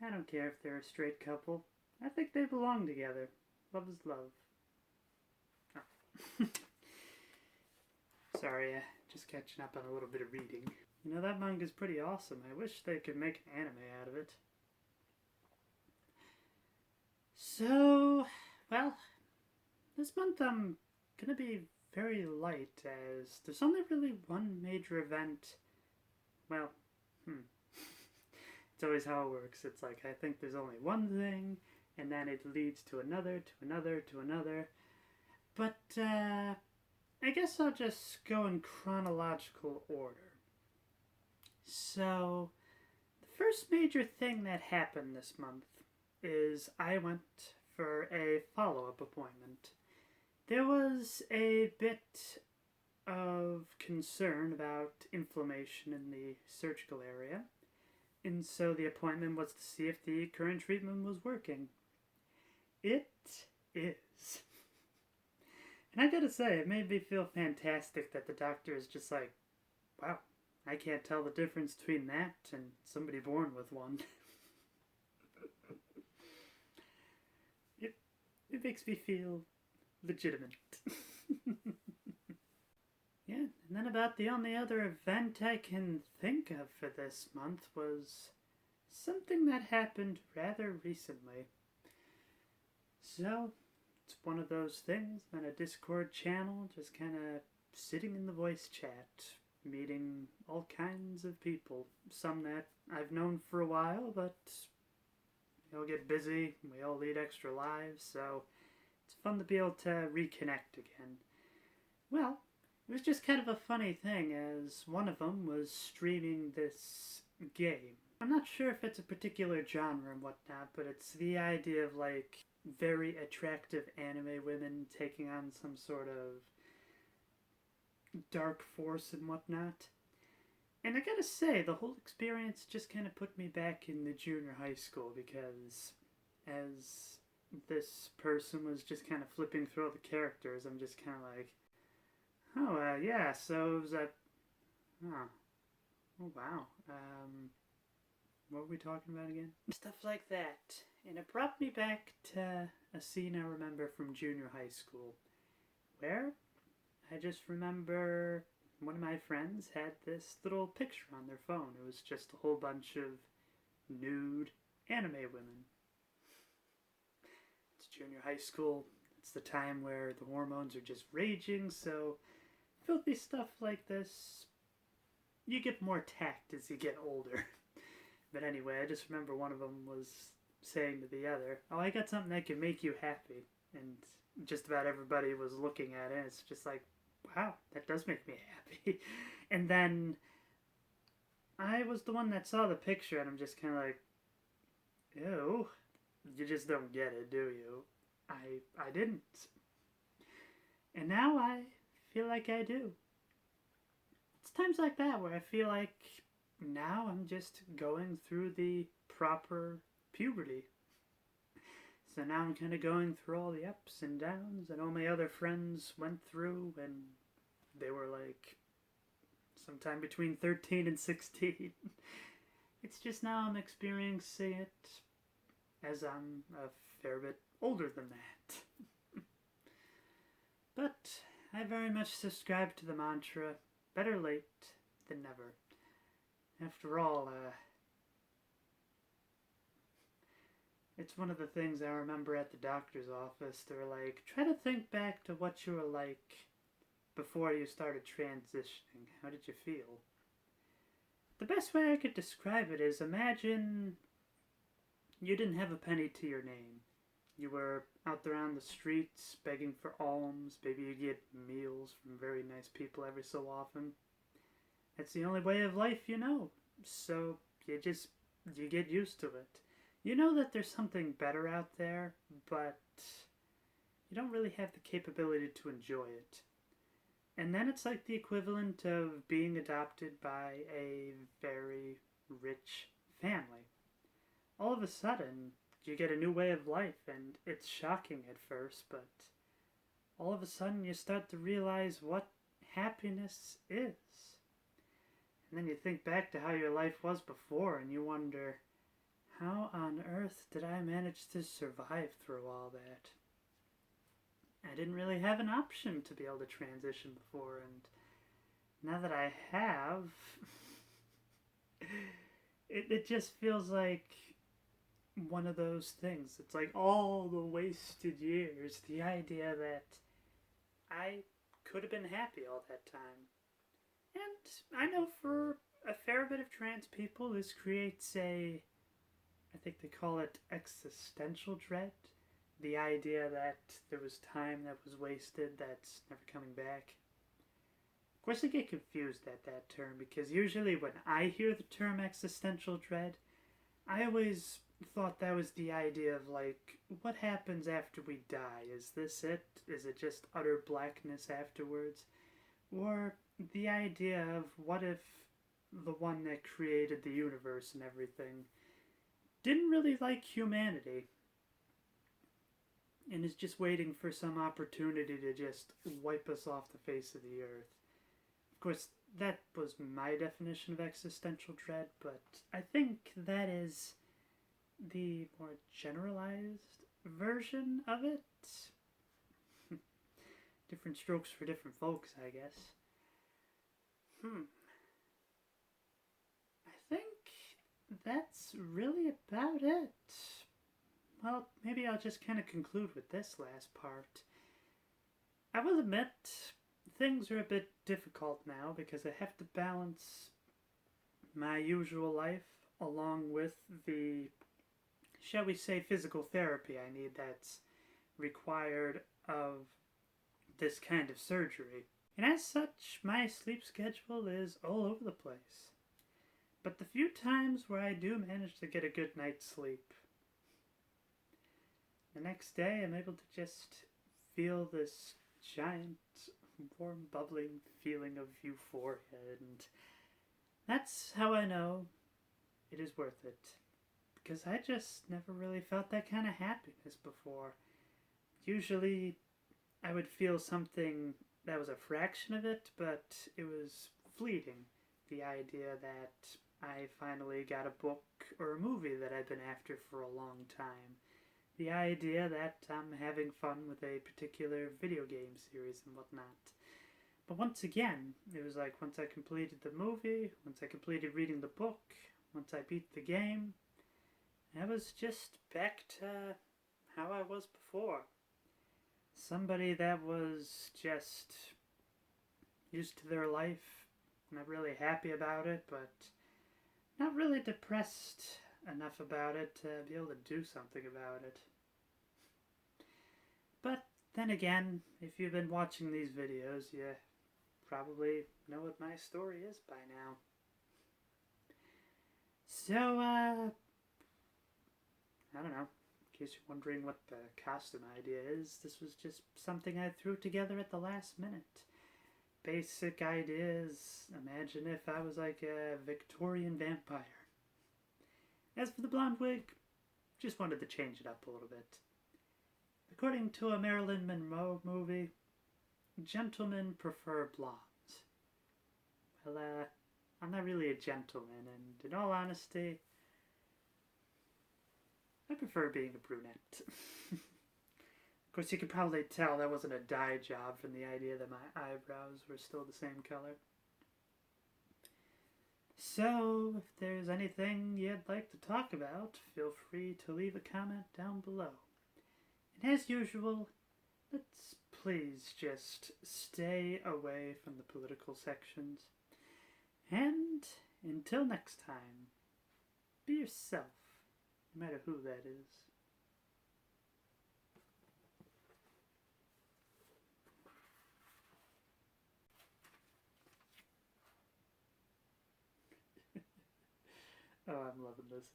I don't care if they're a straight couple. I think they belong together. Love is love. Oh. Sorry, just catching up on a little bit of reading. You know, that manga's pretty awesome. I wish they could make an anime out of it. So, well, this month I'm gonna be very light as there's only really one major event. Well, it's always how it works. It's like I think there's only one thing, and then it leads to another, to another, to another. But I guess I'll just go in chronological order. So, the first major thing that happened this month is I went for a follow up appointment. There was a bit of concern about inflammation in the surgical area, and so the appointment was to see if the current treatment was working. It is. And I gotta say, it made me feel fantastic that the doctor is just like, wow, I can't tell the difference between that and somebody born with one. It makes me feel legitimate. Yeah, and then about the only other event I can think of for this month was something that happened rather recently. So, it's one of those things on a Discord channel, just kind of sitting in the voice chat, meeting all kinds of people. Some that I've known for a while, but we all get busy, we all lead extra lives, so it's fun to be able to reconnect again. Well, it was just kind of a funny thing as one of them was streaming this game. I'm not sure if it's a particular genre and whatnot, but it's the idea of like very attractive anime women taking on some sort of dark force and whatnot. And I gotta say, the whole experience just kind of put me back in the junior high school because as this person was just kind of flipping through all the characters, I'm just kind of like, oh, yeah, so it was that, oh, oh wow, what were we talking about again? Stuff like that. And it brought me back to a scene I remember from junior high school, where I just remember one of my friends had this little picture on their phone. It was just a whole bunch of nude anime women. It's junior high school. It's the time where the hormones are just raging, so filthy stuff like this, you get more tact as you get older. But anyway, I just remember one of them was saying to the other, oh, I got something that can make you happy. And just about everybody was looking at it. It's just like, wow, that does make me happy. And then I was the one that saw the picture, and I'm just kind of like, ew, you just don't get it, do you? I didn't. And now I feel like I do. It's times like that where I feel like now I'm just going through the proper puberty. So now I'm kind of going through all the ups and downs that all my other friends went through when they were like sometime between 13 and 16. It's just now I'm experiencing it as I'm a fair bit older than that. But I very much subscribe to the mantra, better late than never. After all, it's one of the things I remember at the doctor's office. They were like, try to think back to what you were like before you started transitioning. How did you feel? The best way I could describe it is imagine you didn't have a penny to your name. You were out there on the streets begging for alms. Maybe you get meals from very nice people every so often. That's the only way of life you know. So you get used to it. You know that there's something better out there, but you don't really have the capability to enjoy it. And then it's like the equivalent of being adopted by a very rich family. All of a sudden, you get a new way of life, and it's shocking at first, but all of a sudden you start to realize what happiness is. And then you think back to how your life was before, and you wonder, How on earth did I manage to survive through all that? I didn't really have an option to be able to transition before, and now that I have, it just feels like one of those things. It's like all the wasted years, the idea that I could have been happy all that time. And I know for a fair bit of trans people, this creates I think they call it existential dread. The idea that there was time that was wasted that's never coming back. Of course, I get confused at that term because usually when I hear the term existential dread, I always thought that was the idea of like, what happens after we die? Is this it? Is it just utter blackness afterwards? Or the idea of what if the one that created the universe and everything didn't really like humanity and is just waiting for some opportunity to just wipe us off the face of the earth. Of course, that was my definition of existential dread, but I think that is the more generalized version of it. Different strokes for different folks, I guess. I think that's really about it. Well, maybe I'll just kind of conclude with this last part. I will admit, things are a bit difficult now because I have to balance my usual life along with the, shall we say, physical therapy I need that's required of this kind of surgery. And as such, my sleep schedule is all over the place. But the few times where I do manage to get a good night's sleep, the next day I'm able to just feel this giant, warm, bubbling feeling of euphoria, and that's how I know it is worth it. Because I just never really felt that kind of happiness before. Usually I would feel something that was a fraction of it, but it was fleeting. The idea that I finally got a book or a movie that I'd been after for a long time. The idea that I'm having fun with a particular video game series and whatnot. But once again, it was like once I completed the movie, once I completed reading the book, once I beat the game, I was just back to how I was before. Somebody that was just used to their life, not really happy about it, but not really depressed enough about it to be able to do something about it. But then again, if you've been watching these videos, you probably know what my story is by now. So, I don't know. In case you're wondering what the costume idea is, this was just something I threw together at the last minute. Basic idea is, imagine if I was like a Victorian vampire. As for the blonde wig, just wanted to change it up a little bit. According to a Marilyn Monroe movie, gentlemen prefer blondes. Well, I'm not really a gentleman, and in all honesty, I prefer being a brunette. Of course, you can probably tell that wasn't a dye job from the idea that my eyebrows were still the same color. So, if there's anything you'd like to talk about, feel free to leave a comment down below. And as usual, let's please just stay away from the political sections. And until next time, be yourself, no matter who that is. Oh, I'm loving this.